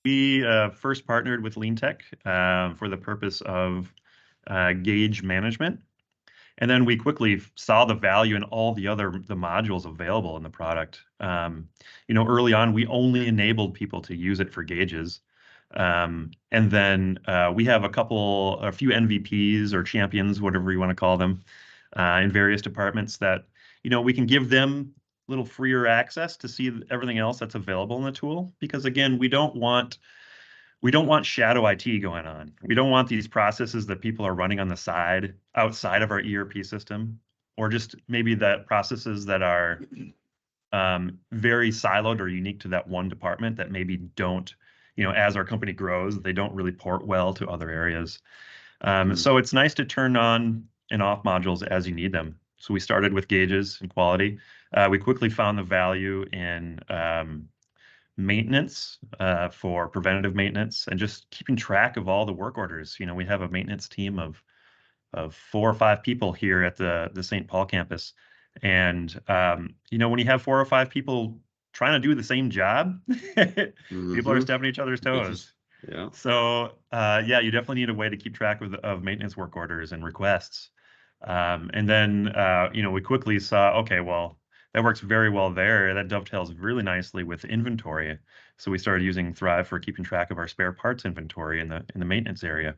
We first partnered with LeanTech for the purpose of gauge management. And then we quickly saw the value in all the modules available in the product. Early on, we only enabled people to use it for gauges. And then we have a few MVPs or champions, whatever you want to call them, in various departments that, we can give them a little freer access to see everything else that's available in the tool. Because again, we don't want shadow IT going on. We don't want these processes that people are running on the side outside of our ERP system, or just maybe that processes that are very siloed or unique to that one department that maybe don't, as our company grows, they don't really port well to other areas. So it's nice to turn on and off modules as you need them. So we started with gauges and quality. We quickly found the value in maintenance for preventative maintenance and just keeping track of all the work orders. We have a maintenance team of 4 or 5 people here at the St. Paul campus. And when you have 4 or 5 people trying to do the same job, people are stepping each other's toes. Yeah. So yeah, you definitely need a way to keep track of maintenance work orders and requests. And then we quickly saw, okay, well, that works very well there. That dovetails really nicely with inventory. So we started using Thrive for keeping track of our spare parts inventory in the maintenance area.